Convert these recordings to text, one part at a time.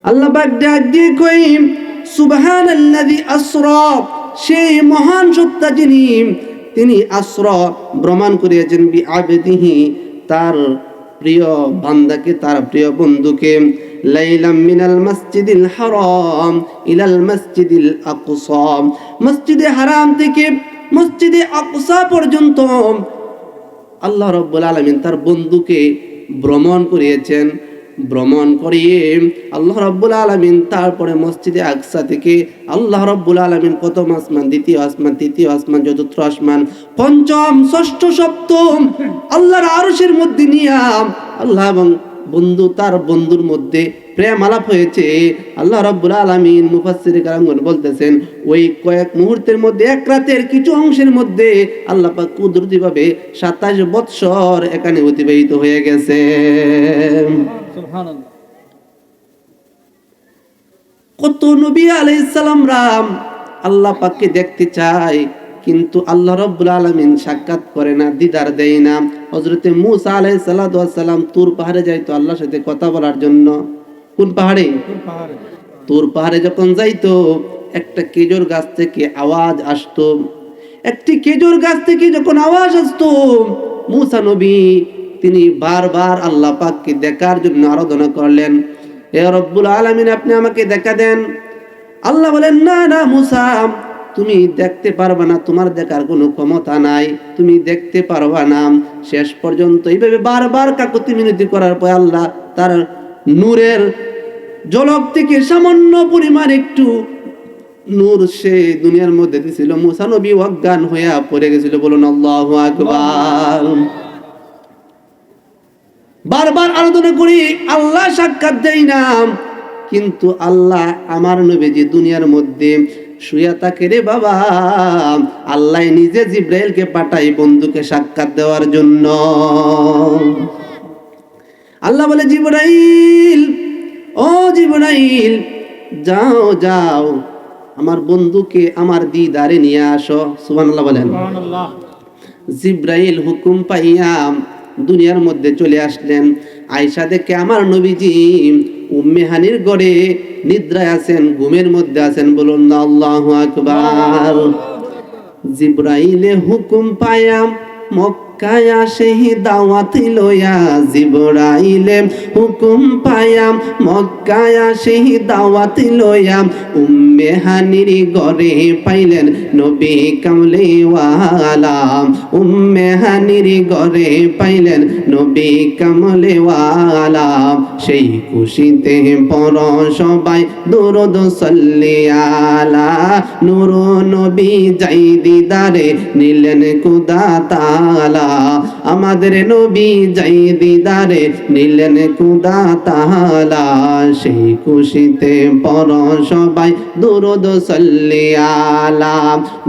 আল্লাহ পাক ডাক দিয়ে কই সুবহানাল্লাযী আসরা, সেই মহান সত্তা যিনি, তিনি আসরা ভ্রমণ করিয়েছেন বিআবদিহি, তার প্রিয় বান্দাকে, তার প্রিয় বন্ধুকে, লাইলাম মিনাল মসজিদিল হারাম ইলাল মসজিদিল আকসা, মসজিদে হারাম থেকে মসজিদে আকসা পর্যন্ত আল্লাহ রাব্বুল আলামিন তার বন্ধুকে ভ্রমণ করিয়েছেন। ভ্রমণ করিয়ে আল্লাহ রাব্বুল আলামিন তারপরে মসজিদে আকসা থেকে আল্লাহ রাব্বুল আলামিন প্রথম আসমান, দ্বিতীয় আসমান, তৃতীয় আসমান, চতুর্থ আসমান, পঞ্চম, ষষ্ঠ, সপ্তম আল্লাহর আরশের মধ্যে নিয়ে আল্লাহ এবং বন্ধু, তার বন্ধুর মধ্যে প্রেম আলাপ হয়েছে। আল্লাহ রাব্বুল আলামিন মুফাসসিরে কেরামগণ বলতেছেন ওই কয়েক মুহূর্তের মধ্যে, এক রাতের কিছু অংশের মধ্যে আল্লাহ পাক কুদরতিভাবে 27 বৎসর এখানে অতিবাহিত হয়ে গেছে। সুবহানাল্লাহ। কত নবী আলাইহিস সালামরা আল্লাহ পাককে দেখতে চায়, কিন্তু আল্লাহ রাব্বুল আলামিন সাক্ষাৎ করে না, দিদার দেয় না। হযরতে মূসা আলাইহিস সালাতু ওয়াস সালাম তুর পাহাড়ে যাইতো আল্লাহর সাথে কথা বলার জন্য। কোন পাহাড়ে? তুর পাহাড়ে যখন যাইতো, একটা খেজুর গাছ থেকে আওয়াজ আসতো। একটি খেজুর গাছ থেকে যখন আওয়াজ আসতো, মূসা নবী তিনি বারবার আল্লাহ পাককে দেখার জন্য আরাধনা করলেন, হে রব্বুল আলামিন, আপনি আমাকে দেখা দেন। আল্লাহ বলেন, না না মূসা, তুমি দেখতে পারবা না, তোমার দেখার কোনো ক্ষমতা নাই, তুমি দেখতে পারবা না। শেষ পর্যন্ত এইভাবে বারবার কাকুতি মিনতি করার পর আল্লাহ তার নূরের ঝলক থেকে সামান্য পরিমাণ একটু নূর সে দুনিয়ার মধ্যে দিছিল। মূসা নবী অজ্ঞান হয়ে পড়ে গেছিল। বলুন আল্লাহু আকবার। বারবার আরাধনা করি, আল্লাহ সাক্ষাৎ দেয় না। কিন্তু আল্লাহ আমার নবীজি দুনিয়ার মধ্যে শুয়ে থাকে রে বাবা, আল্লাহ নিজে জিব্রাইলকে পাঠাই বন্ধুকে সাক্ষাৎ দেওয়ার জন্য। আল্লাহ বলে, জিব্রাইল, ও জিব্রাইল, যাও যাও আমার বন্ধুকে আমার দিদারে নিয়ে আসো। সুবহানাল্লাহ বলেন। জিব্রাইল হুকুম পাইয়া দুনিয়ার মধ্যে চলে আসলেন। আয়েশা দেখে আমার নবীজি উম্মে হানির ঘরে নিদ্রায় আছেন, ঘুমের মধ্যে আছেন। বলুন না আল্লাহু আকবার। জিব্রাইলে হুকুম পাইয়া মক্কায় আসে দাওয়াত লইয়া, জিব্রাইলে হুকুম পাইয়া মক্কায় আসে দাওয়াত লইয়া, উম্মে হানির ঘরে পাইলেন নবী কামলিওয়ালা, উম্মে হানির ঘরে পাইলেন নবী কামলিওয়ালা। সেই খুশিতে পর সবাই দুরূদ সাল্লি আলা, নূর নবী যাই দিদারে নিলেন খোদা তাআলা, আমাদের নবী যাই দিদারে নিলেন খোদা তাআলা। সেই খুশিতে পর সবাই দুরূদ সাল্লি আলা,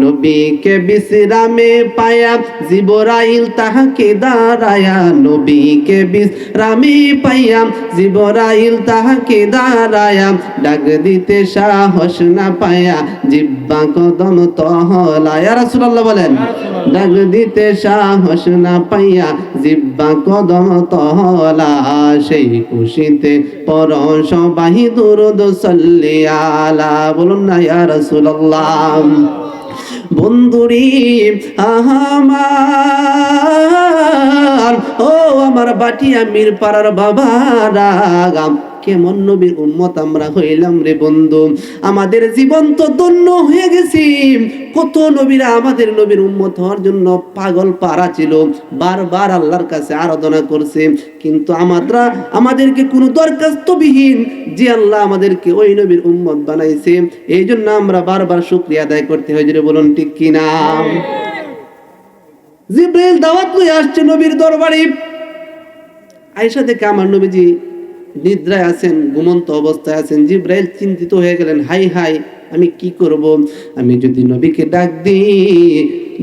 নবীকে বিশ্রামে পায়া জিবরাইল তাহাকে দাঁড়ায়া, নবীকে বিশ্রামে পাইয়া জিবরাইল তাহাকে দাঁড়ায়া, ডাক দিতে সাহস না পায়া জিব্বা কদম তহলা। ইয়া রাসূলুল্লাহ বলেন, ডাক দিতে সাহস না পাইয়া জিব্বা কদম তহলা। সেই খুশিতে পর সবাই দুরূদ সাল্লি আলা। বলুন না ইয়া রাসূলুল্লাহ। বন্ধুরি আমার, ও আমার বাটিয়া মিরপাড়ার বাবারা, কেমন নবীর উম্মত আমরা হইলাম রে বন্ধু। আমাদের জীবন তো ধন্য হয়ে গেছি। কত নবীরা আমাদের নবীর উম্মত হওয়ার জন্য পাগল পারা ছিল, বারবার আল্লাহর কাছে আরাধনা করছে, কিন্তু আমাদেরকে কোনো দরখাস্তবিহীন যে আল্লাহ আমাদেরকে ওই নবীর উম্মত বানাইছে, এই জন্য আমরা বারবার শুকরিয়া আদায় করতে হয়। যে বলুন ঠিক কিনা? জিব্রাইল দাওয়াত লয়ে আসছে নবীর দরবারে। আয়েশা দেখে আমার নবীজি নিদ্রায় আছেন, ঘুমন্ত অবস্থায় আছেন। জিব্রাইল চিন্তিত হয়ে গেলেন, হাই হাই, আমি কি করব? আমি যদি নবীকে ডাক দিই,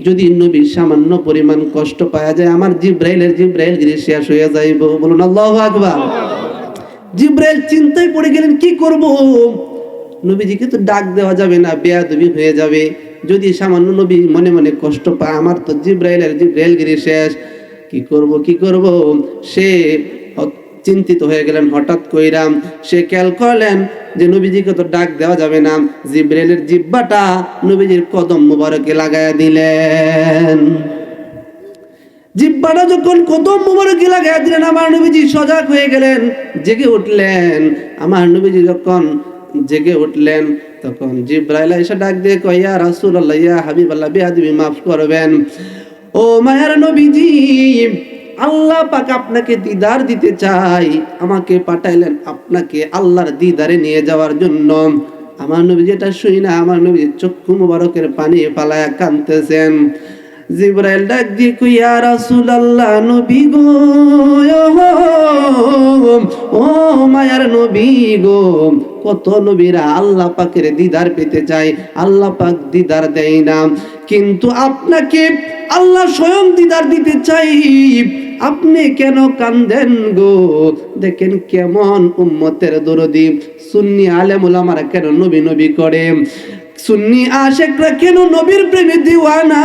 যদি নবীর সামান্য পরিমাণ কষ্ট পাওয়া যায়, আমার জিব্রাইল গিরি শেষ হয়ে যাইব। বলুন আল্লাহু আকবার। জিব্রাইল চিন্তায় পড়ে গেলেন, কি করব? নবীজিকে তো ডাক দেওয়া যাবে না, বেয়াদবি হয়ে যাবে। যদি সামান্য নবী মনে মনে কষ্ট পায়, আমার তো জিব্রাইল গিরি শেষ। কি করব? সে চিন্তিত হয়ে গেলেন। হঠাৎ কইরাম সে খেয়াল করলেন যে নবীজিকে তো ডাক দেওয়া যাবে না, জিব্রাইলের জিহ্বাটা নবীজির কদম মুবারকে লাগায়া দিলেন। জিহ্বাটা যখন কদম মুবারকে লাগায়া দিলেন, আমার নবীজি সজাগ হয়ে গেলেন, জেগে উঠলেন। আমার নবীজি যখন জেগে উঠলেন তখন জিব্রাইল এসে ডাক দিয়ে কয়, ইয়া রাসূলুল্লাহ, ইয়া হাবিবাল্লাহ, বেয়াদবি মাফ করবেন। ও মায়ার নবীজি, আল্লাহ পাক আপনাকে দিদার দিতে চাই, আমাকে পাঠাইলেন আপনাকে আল্লাহর দিদারে নিয়ে যাওয়ার জন্য। আমার নবীজি এটা শুই না, আমার নবীজি চক্ষু মুবারকের পানি ফালায়া কাঁদতেছেন। জিব্রাইল ডাক দিয়ে কই, ইয়া রাসূলুল্লাহ, নবী গো, ও মায়ার নবী গো, কত নবীরা আল্লাহ পাকের দিদার পেতে চায়, আল্লাহ পাক দিদার দেয় না, কিন্তু আপনাকে আল্লাহ স্বয়ং দিদার দিতে চাই, আপনি কেন কান্দেন গো? দেখেন কেমন উম্মতের দরদি। সুন্নি আলেম ওলামারা কেন নবী নবী করে, সুন্নি আশিকরা কেন নবীর প্রেমে দিওয়ানা,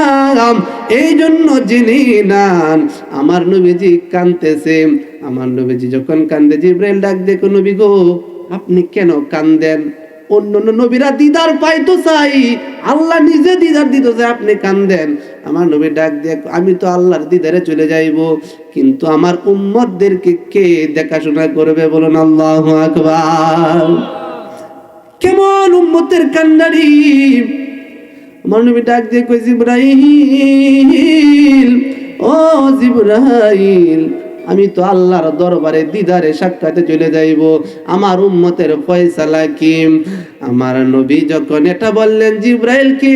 এই জন্য জেনে নেন। আমার নবীজি কাঁদতেছে, আমার নবীজি যখন কান্দে, জিব্রাইল ডাক দেখো, নবী গো, আপনি কেন কান্দেন? অন্যান্য নবীরা দিদার পাইতো চাই, আল্লাহ নিজে দিদার দিতে চাই, আপনি কান্দেন। আমার নবী ডাক দিয়ে, আমি তো আল্লাহর দিদারে চলে যাইব, কিন্তু আমার উম্মতদেরকে কে দেখাশোনা করবে? বলুন আল্লাহু আকবার। কেমন উম্মতের কান্নারি। আমার নবী ডাক দিয়ে কই, জিব্রাইল, ও জিব্রাইল, আমি তো আল্লাহর দরবারে দিদারে সাক্ষাতে চলে যাইব, আমার উম্মতের ফয়সালা কি? আমার নবী যখন এটা বললেন জিব্রাইলকে,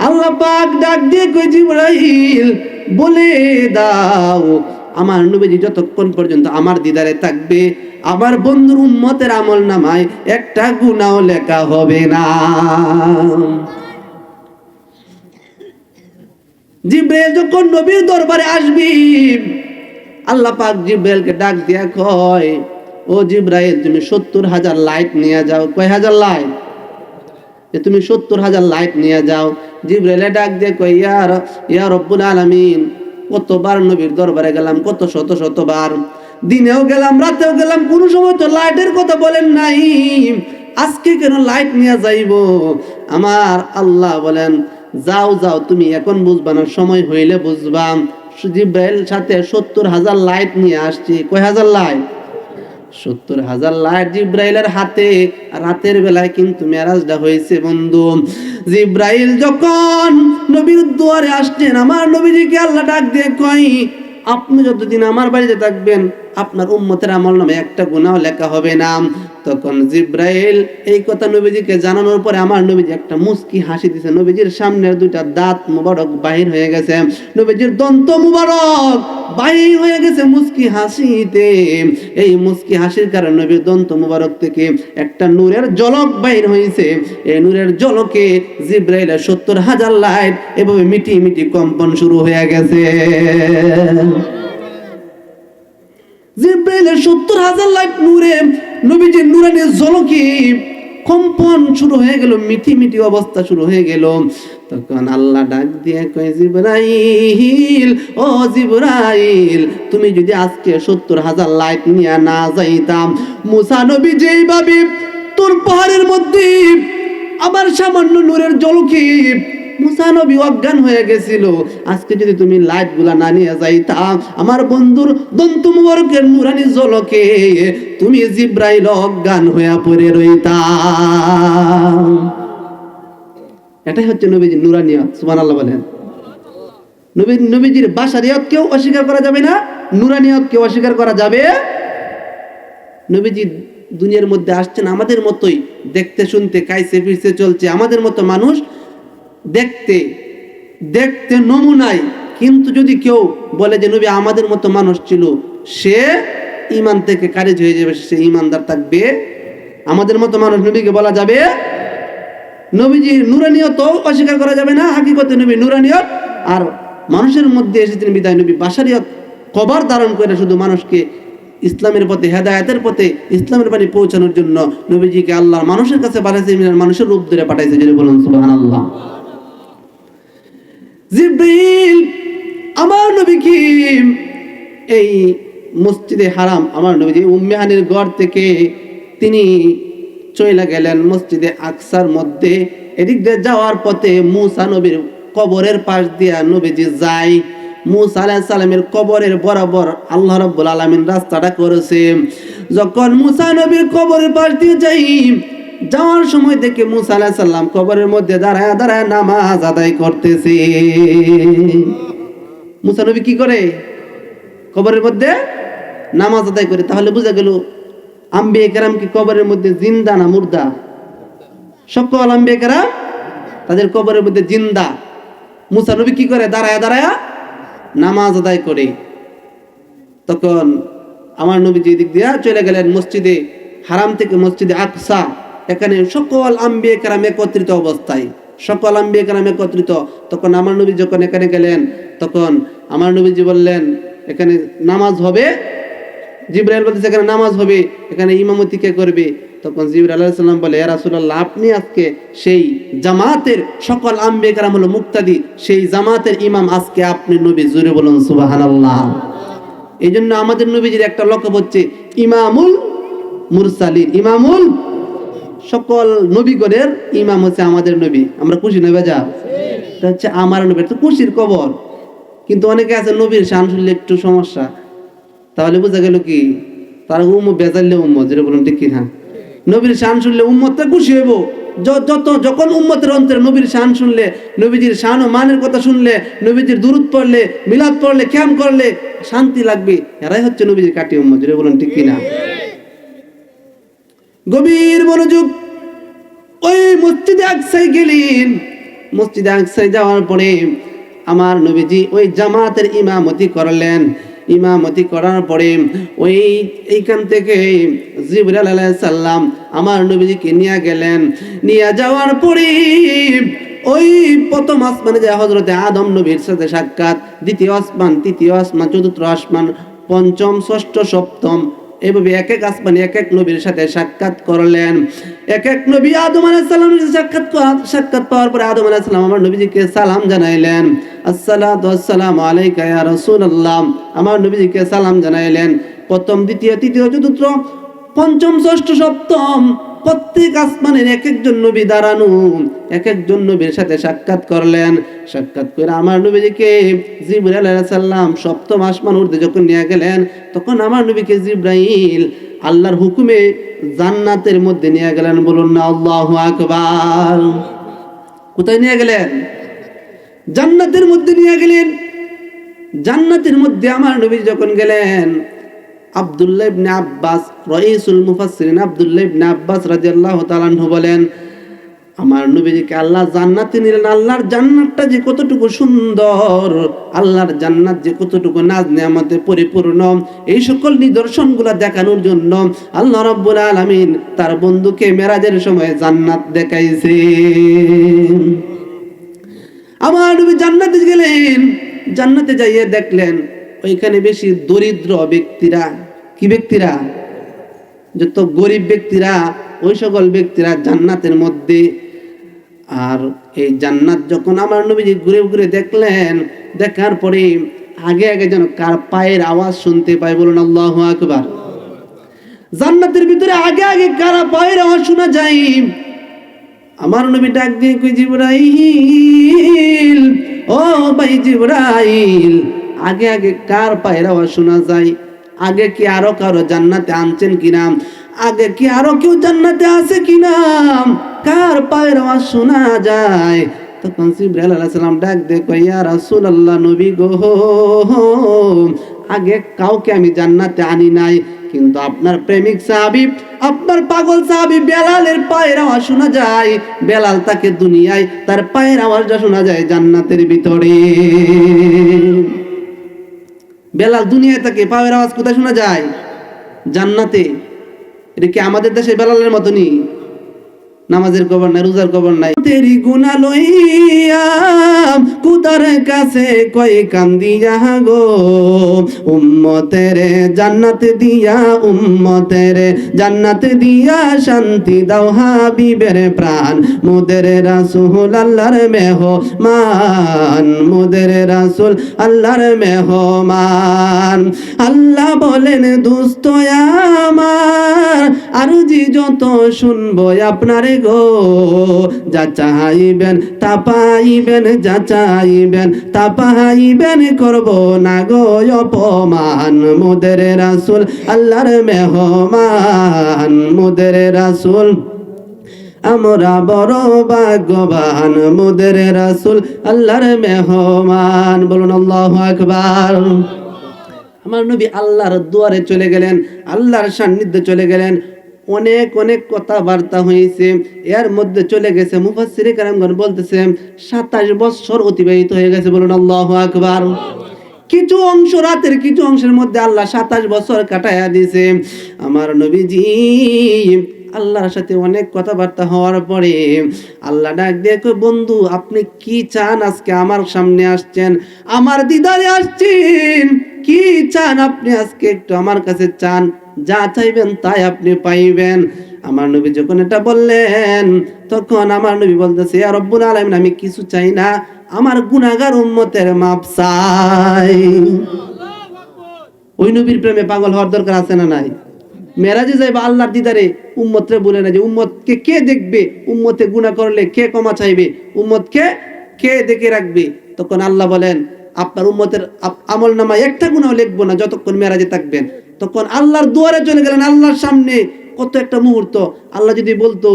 আল্লাহ পাক ডাক দিয়ে কই, জিব্রাইল বলে দাও, আমার নবীজি যতক্ষণ পর্যন্ত আমার দিদারে থাকবে, আমার বন্ধুর উম্মতের আমল নামায় একটা গুনাহ লেখা হবে না। জিব্রাইল যখন নবীর দরবারে আসবে, আল্লাহ পাক জিব্রাইলকে ডাক দিয়া কয়, ও জিব্রাইল, তুমি 70,000 লাইট নিয়ে যাও। কয় হাজার লাইট? তুমি 70,000 লাইট নিয়ে যাও। জিব্রাইলে ডাক দিয়ে কয়, ইয়া রব্বুল আলামিন, কতবার নবীর দরবারে গেলাম, কত শত শতবার, দিনেও গেলাম, রাতেও গেলাম, কোনো সময় তো লাইটের কথা বলেন নাই, আজকে কেন লাইট নিয়ে যাইব? আমার আল্লাহ বলেন, যাও যাও, তুমি এখন বুঝবা না, সময় হইলে বুঝবা। জিব্রাইল সাথে 70,000 লাইট নিয়ে আসছে। কয় হাজার লাইট? 70,000 লাইট জিব্রাইলের হাতে। রাতের বেলায় কিন্তু মেরাজটা হয়েছে বন্ধু। জিব্রাইল যখন নবীর দুয়ারে আসছেন, আমার নবীজিকে আল্লাহ ডাক দিয়ে কয়, আপনি যতদিন আমার বাড়িতে থাকবেন, আপনার উম্মতের আমল নামে একটা গুনাহ লেখা হবে না। তখন জিব্রাইল এই কথা নবীজিকে জানানোর পরে আমার নবীজি একটা মুস্কি হাসি দিয়েছে। নবীজির সামনের দুইটা দাঁত মুবারক বাহির হয়ে গেছে, নবীজির দন্ত মুবারক বাহির হয়ে গেছে মুস্কি হাসিতে। এই মুস্কি হাসির কারণে নবীর দন্ত মুবারক থেকে একটা নূরের ঝলক বাহির হয়েছে। এই নূরের ঝলকে জিব্রাইলের 70,000 লাইট এভাবে মিটি মিটি কম্পন শুরু হয়ে গেছে। জিব্রাইলের 70,000 লাইট নূরে নবীজির নূরানি ঝলকে কম্পন শুরু হয়ে গেল, মিটি মিটি অবস্থা শুরু হয়ে গেল। তখন আল্লাহ ডাক দিয়ে কয়, জিব্রাইল, ও জিব্রাইল, তুমি যদি আজকে 70,000 লাইট নিয়ে না যাইতাম, মুসা নবী যেইভাবে তোর পাহাড়ের মধ্যে আমার সামান্য নূরের ঝলকে মুসা নবী অজ্ঞান হয়ে গেছিল, আজকে যদি তুমি লাইট গুলা না নিয়ে যাইতা, আমার বন্ধুর দন্ত মুবারকের নূরানি ঝলকে তুমি জিব্রাইল অজ্ঞান হয়ে পড়ে রইতা। এটাই হচ্ছে নবীজির নূরানিয়ত। সুবহানাল্লাহ বলেন। নবীজির বাশারিয়ত কেউ অস্বীকার করা যাবে না, নূরানিয়ত কেউ অস্বীকার করা যাবে। নবীজি দুনিয়ার মধ্যে আসছেন আমাদের মতোই, দেখতে শুনতে খাইছে ফিরছে চলছে, আমাদের মতো মানুষ, দেখতে দেখতে নমুনাই। কিন্তু যদি কেউ বলে যে নবী আমাদের মতো মানুষ ছিল, সে ঈমান থেকে খারিজ হয়ে যাবে, সে ঈমানদার থাকবে। আমাদের মতো মানুষ নবীকে বলা যাবে। নবীজির নূরানিয়ত অস্বীকার করা যাবে না, হাকিকতে নবী নূরানিয়ত। আর মানুষের মধ্যে এসেছেন বিদায় নবী বাশারিয়ত কবর ধারণ করে শুধু মানুষকে ইসলামের পথে, হেদায়েতের পথে, ইসলামের বাণী পৌঁছানোর জন্য নবীজিকে আল্লাহ মানুষের কাছে পাঠাইছে, মানুষের রূপ ধরে পাঠাইছে। যদি বলুন সুবহানাল্লাহ। জিব্রাইল আমার নবীকে এই মসজিদে হারাম, আমার নবীজি উম্মে হানির ঘর থেকে তিনি চলে গেলেন মসজিদে আকসার মধ্যে। এদিক দিয়ে যাওয়ার পথে মুসা নবীর কবরের পাশ দিয়া নবীজি যায়। মুসা আলাইহিস সালামের কবরের বরাবর আল্লাহ রাব্বুল আলামিন রাস্তাটা করেছে। যখন মুসা নবীর কবরের পাশ দিয়ে যাওয়ার সময় দেখে মুসা আলাইহিস সালাম কবরের মধ্যে দাঁড়ায় দাঁড়ায় নামাজ আদায় করতেছে। মুসা নবী কি করে? কবরের মধ্যে নামাজ আদায় করে। তাহলে বোঝা গেল আম্বিয়া কেরাম কি কবরের মধ্যে জিন্দা না মুর্দা? সকল আম্বিয়া কেরাম তাদের কবরের মধ্যে জিন্দা। মুসা নবী কি করে? দাঁড়ায় দাঁড়ায় নামাজ আদায় করে। তখন আমার নবীজি দিক দিয়া চলে গেলেন মসজিদে হারাম থেকে মসজিদে আকসা। এখানে সকল আম্বিয়া কেরাম একত্রিত অবস্থায়, সকল আম্বিয়া কেরাম একত্রিত। তখন আমার নবী যখন এখানে গেলেন, তখন আমার নবীজি বললেন এখানে নামাজ হবে। জিবরাইল বলতেছে এখানে নামাজ হবে, এখানে ইমামতি কে করবে? তখন জিবরাইল আলাইহিস সালাম বলে, ইয়া রাসূলুল্লাহ, আপনি আজকে সেই জামাতের সকল আম্বিয়া কেরাম হলো মুক্তাদি, সেই জামাতের ইমাম আজকে আপনি নবী। জোরে বলুন সুবহানাল্লাহ। এই জন্য আমাদের নবীজির একটা লক্ষ্য হচ্ছে ইমামুল মুরসালিন, ইমামুল সকল নবীগণের ইমাম হচ্ছে আমাদের নবী। আমরা খুশি নয় বাজা? এটা হচ্ছে আমার নবী, তো খুশির খবর। কিন্তু অনেকে আছে নবীর শান শুনলে একটু সমস্যা। তাহলে বোঝা গেল কি তারা বেজাইলে উম্মত। যেটা বলুন ঠিক কিনা? নবীর শান শুনলে উম্মতটা খুশি হইব। যখন উম্মতের অন্তরে নবীর শান শুনলে, নবীজির শান ও মানের কথা শুনলে, নবীজির দুরূদ পড়লে, মিলাদ পড়লে, খিয়াম করলে শান্তি লাগবে। এরাই হচ্ছে নবীজির কাটি উম্মত। যেটা বলুন ঠিক কিনা? গভীর মনোযোগ। ওই মসজিদে আকসায় গেলেন। মসজিদে আকসায় যাওয়ার পরে আমার নবীজি ওই জামাতের ইমামতি করলেন। ইমামতি করার পরে ওই এইখান থেকে জিবরাইল আলাইহিস সালাম আমার নবীজিকে নিয়ে গেলেন। নিয়ে যাওয়ার পরে ওই প্রথম আসমানে যে হযরতে আদম নবীর সাথে সাক্ষাৎ, দ্বিতীয় আসমান, তৃতীয় আসমান, চতুর্থ আসমান, পঞ্চম, ষষ্ঠ, সপ্তম, এভাবে এক এক আসমানে এক এক নবীর সাথে সাক্ষাৎ করলেন। এক এক নবী আদম আলাইহিস সালামের সাক্ষাৎ পাওয়ার পরে আদম আলাইহিস সালাম আমার নবীজিকে সালাম জানাইলেন, আসসালাতু ওয়াসসালামু আলাইকা ইয়া রাসূলুল্লাহ। আমার নবীজিকে সালাম জানাইলেন। প্রথম, দ্বিতীয়, তৃতীয়, চতুর্থ, পঞ্চম, ষষ্ঠ, সপ্তম প্রত্যেক আসমানের এক একজন নবী দাঁড়ানো, এক একজন নবীর সাথে সাক্ষাৎ করলেন। সাক্ষাৎ করে আমার নবীজিকে জিবরাইল আলাইহিস সালাম সপ্তম আসমান উঠতে যখন নিয়ে গেলেন, তখন আমার নবীকে জিবরাইল আল্লাহর হুকুমে জান্নাতের মধ্যে নিয়ে গেলেন। বলুন না আল্লাহু আকবার। কোথায় নিয়ে গেলেন? জান্নাতের মধ্যে নিয়ে গেলেন। জান্নাতের মধ্যে আমার নবী যখন গেলেন, আব্দুল্লাহ ইবনে আব্বাস, রাইসুল মুফাসসিরিন আব্দুল্লাহ ইবনে আব্বাস রাদিয়াল্লাহু তাআলা আনহু বলেন, আমার নবীজিকে আল্লাহ জান্নাতে নিলেন। আল্লাহর জান্নাতটা যে কতটুকু সুন্দর, আল্লাহর জান্নাত যে কতটুকু নাজ নিয়ামতে পরিপূর্ণ, এই সকল নিদর্শনগুলো দেখানোর জন্য আল্লাহ রাব্বুল আলামিন তার বন্ধুকে মেরাজের সময় জান্নাত দেখাইছে। আমার নবী জান্নাতে গেলেন। জান্নাতে যাইয়ে দেখলেন ওইখানে বেশি দরিদ্র ব্যক্তিরা, কি ব্যক্তিরা? যত গরিব ব্যক্তিরা, ওই সকল ব্যক্তিরা জান্নাতের মধ্যে। আর এই জান্নাত যখন আমার নবীজি ঘুরে ঘুরে দেখলেন, দেখার পরে আগে আগে যেন কার পায়ের আওয়াজ শুনতে পায়। বলুন আল্লাহু আকবার। জান্নাতের ভিতরে আগে আগে কার পায়ের আওয়াজ শোনা যায়। আমার নবী ডাক দিয়ে কই, জিবরাইল, ও ভাই জিবরাইল, আগে আগে কার পায়ের আওয়াজ শোনা যায়? আগে কি আরো কারো জান্নাতে আনছেন কিনা? আগে কি আরো কেউ জান্নাতে আছে কিনা? কার পায়ের আওয়াজ শোনা যায়? তখন জিবরাইল আলাইহিস সালাম ডাক দিয়ে কই, ইয়া রাসূলুল্লাহ, নবী গো, আগে কাউকে আমি জান্নাতে আনি নাই, কিন্তু আপনার প্রেমিক সাহাবী, আপনার পাগল সাহাবী বেলালের পায়ের আওয়াজ শোনা যায়। বেলাল তাকে দুনিয়ায়, তার পায়ের আওয়াজটা শোনা যায় জান্নাতের ভিতরে। বেলাল দুনিয়ায় তাকে, পায়ের আওয়াজ কোথায় শোনা যায়? জান্নাতে। এটা কি আমাদের দেশে বেলালের মতনই? নামাজের কবর নাই, রোজার কবর নাই। তেরি গুনাহ লইয়া কুতার কাছে কই কান্দিয়া গো, উম্মতের জান্নাত দিয়া, উম্মতের জান্নাত দিয়া শান্তি দাও হাবিবের প্রাণ, মোদের রাসূল আল্লাহর মেহমান, মোদের রাসূল আল্লাহর মেহমান। আল্লাহ বলেন দোস্ত আমার, আরজি যত শুনবো আপনারে গো, যা চাইবেন তা পাইবেন, যা চাইবেন তা পাইবেন, করব না গো অপমান, মোদের রাসূল আল্লাহর মেহমান, মোদের রাসূল আমরা বড় ভাগ্যবান, মোদের রাসূল আল্লাহর মেহমান। বলুন আল্লাহু আকবার। আমার নবী আল্লাহর দুয়ারে চলে গেলেন, আল্লাহর সান্নিধ্যে চলে গেলেন। অনেক অনেক কথাবার্তা হয়েছে, এর মধ্যে চলে গেছে, মুফাসসিরে কেরামগণ বলতেছে 27 বছর অতিবাহিত হয়ে গেছে। বলুন আল্লাহু আকবার। কিছু অংশ রাতের, কিছু অংশের মধ্যে আল্লাহ 27 বছর কাটায়া দিয়েছে। আমার নবীজি আল্লাহর সাথে অনেক কথাবার্তা হওয়ার পরে আল্লাহ ডাক দিয়ে কই, বন্ধু আপনি কি চান? আজকে আমার সামনে আসছেন, আমার দিদারে আসছেন, কি চান আপনি আজকে একটু আমার কাছে চান, যা চাইবেন তাই আপনি পাইবেন। আমার নবী যখন এটা বললেন, তখন আমার নবী বলতেছে, ইয়া রব্বুল আলামিন, আমি কিছু চাই না, আমার গুনাহগার উম্মতের মাপ চাই। ওই নবীর প্রেমে পাগল হওয়ার দরকার আছে না নাই? মেরাজে যাইবা আল্লাহর দিদারে, উম্মতরে বলে না যে উম্মতকে কে দেখবে, উম্মতে গুনাহ করলে কে ক্ষমা চাইবে, উম্মতকে কে দেখে রাখবে। তখন আল্লাহ বলেন, আপনার উম্মতের আমল নামায় একটা গুনাহ লিখবো না যতক্ষণ মেরাজে থাকবেন। তখন আল্লাহর দুয়ারে চলে গেলেন, আল্লাহর সামনে। কত একটা মুহূর্ত! আল্লাহ যদি বলতো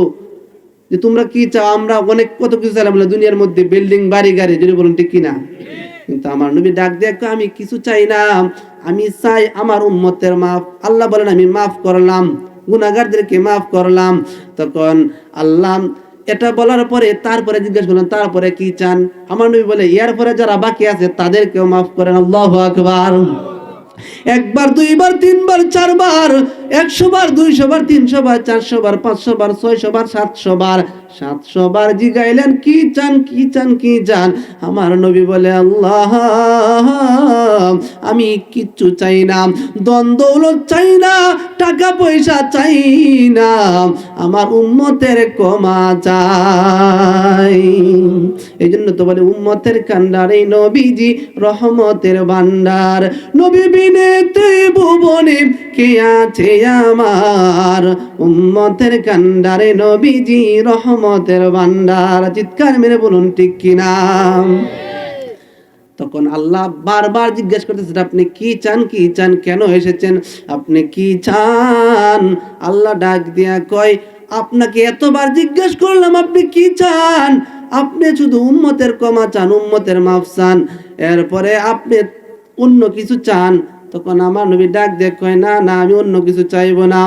যে তোমরা কি চাও, আমরা অনেক কত কিছু চাইলাম দুনিয়ার মধ্যে, বিল্ডিং, বাড়ি, গাড়ি, যদি বলুন ঠিক কিনা। কিন্তু আমার নবী ডাক দিয়ে আমি কিছু চাই না, আমি চাই আমার উম্মতের মাফ। আল্লাহ বলেন আমি মাফ করলাম, গুনাহগারদেরকে মাফ করলাম। তখন আল্লাহ এটা বলার পরে তারপরে জিজ্ঞেস করলেন, তারপরে কি চান? আমার নবী বলে, এরপরে যারা বাকি আছে তাদেরকেও মাফ করেন। আল্লাহু আকবার। একবার, দুইবার, তিনবার, চারবার, 100 বার, 200 বার, 300 বার, 400 বার, 500 বার, 600 বার, 700 বার, 700 বার জিগাইলেন, কি চান, কি চান, কি চান? আমার নবী বলে, আল্লাহ আমি কিচ্ছু চাই না, ধন দৌলত চাই না, টাকা পয়সা চাই না, আমার উম্মতের ক্ষমা চাই। এই জন্য তো বলে উম্মতের কান্ডার এই নবীজি রহমতের ভান্ডার, নবী বিনে ভুবনে কে আছে আমার, উম্মতের কান্ডারে নবীজি রহমতের ভান্ডার। চিৎকার মেরে বলুন ঠিক কিনা। তখন আল্লাহ বারবার জিজ্ঞেস করতেছেন, আপনি কি চান, কি চান, কেন এসেছেন, আপনি কি চান? আল্লাহ ডাক দিয়া কয়, আপনাকে এতবার জিজ্ঞেস করলাম আপনি কি চান, আপনি শুধু উম্মতের ক্ষমা চান, উম্মতের মাফ চান, এরপরে আপনি অন্য কিছু চান? তখন আমার নবী ডাক দিয়ে কয়, না না, আমি অন্য কিছু চাইবো না।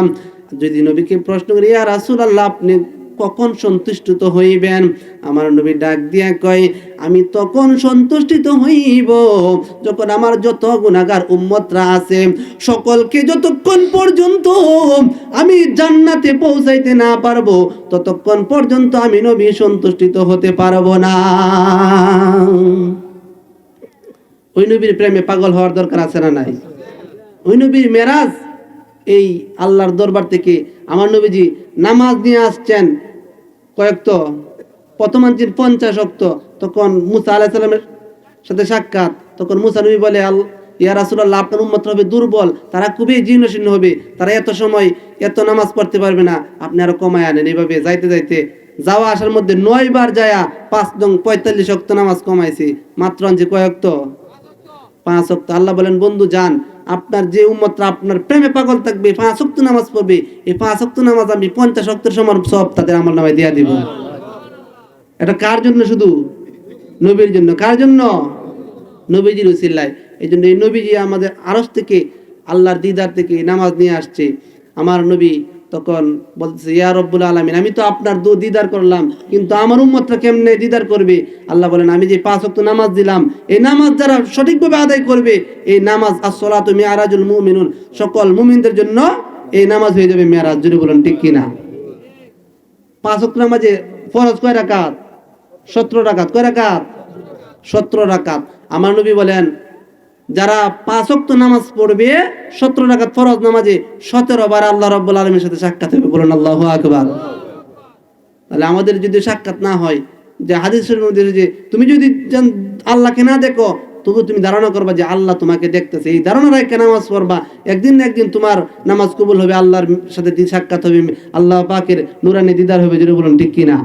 যদি নবীকে প্রশ্ন করি, ইয়া রাসূলুল্লাহ আপনি কখন সন্তুষ্ট হইবেন? আমার নবী ডাক দিয়া কয়, আমি তখন সন্তুষ্টিত হইব যখন আমার যত গুনাহগার উম্মতরা আছে সকলকে যতক্ষণ পর্যন্ত আমি জান্নাতে পৌঁছাইতে না পারবো ততক্ষণ পর্যন্ত আমি নবী সন্তুষ্টিত হতে পারবো না। ওই নবীর প্রেমে পাগল হওয়ার দরকার আছে না নাই? ওই নবীর মেরাজ, এই আল্লাহর দরবার থেকে আমার নবীজি নামাজ নিয়ে আসছেন কয়েকত, প্রথম আনছেন 50 ওয়াক্ত। তখন মুসা আলাইহিস সালামের সাথে সাক্ষাৎ। তখন মুসা নবী বলে, ইয়া রাসূলুল্লাহ আপনার উম্মত হবে দুর্বল, তারা খুবই জীর্ণশীর্ণ হবে, তারা এত সময় এত নামাজ পড়তে পারবে না, আপনি আরো কমায় আনেন। এইভাবে যাইতে যাইতে যাওয়া আসার মধ্যে 9 বার যায়া 5 নং 45 ওয়াক্ত নামাজ কমাইছি, মাত্র আনছে কয় ওয়াক্ত? 5 ওয়াক্ত। আল্লাহ বলেন, বন্ধু যান, আপনার যে উম্মতরা আপনার প্রেমে পাগল থাকবে 5 ওয়াক্ত নামাজ পড়বে, এই 5 ওয়াক্ত নামাজ আমি 50 ওয়াক্তের সমান সব তাদের আমল নামায় দিয়া দিব। এটা কার জন্য? শুধু নবীর জন্য। কার জন্য? নবীজির উসিলায়। এই জন্য এই নবীজি আমাদের আরশ থেকে, আল্লাহর দিদার থেকে নামাজ নিয়ে আসছে। আমার নবী তখন বলতেছে, ইয়া রব্বুল আলামিন, আমি তো আপনার দিদার করলাম, কিন্তু আমার উম্মতরা কেমনে দিদার করবে? আল্লাহ বলেন, আমি যে 5 ওয়াক্ত নামাজ দিলাম, এই নামাজ যারা সঠিকভাবে আদায় করবে, এই নামাজ আস-সালাতু মি'রাজুল মুমিনুন, সকল মুমিনদের জন্য এই নামাজ হয়ে যাবে মেরাজ। জোরে বলেন ঠিক কিনা। 5 ওয়াক্ত নামাজে ফরজ কয় রাকাত? 17 রাকাত। কয় রাকাত? 17 রাকাত। আমার নবী বলেন যারা 5 ওয়াক্ত নামাজ পড়বে 17 রাকাত ফরজ নামাজে 17 বার আল্লাহ রাব্বুল আলামিনের সাথে সাক্ষাৎ হবে। বলুন আল্লাহু আকবার। তাহলে আমাদের যদি সাক্ষাৎ না হয়, যে হাদিসের মধ্যে যে তুমি যদি আল্লাহকে না দেখো তবু তুমি ধারণা করবা যে আল্লাহ তোমাকে দেখতেছে, এই ধারণা রেখে নামাজ পড়বা, একদিন না একদিন তোমার নামাজ কবুল হবে, আল্লাহর সাথে সাক্ষাৎ হবে, আল্লাহ পাকের নূরানি দিদার হবে। যদি বলুন ঠিক কিনা?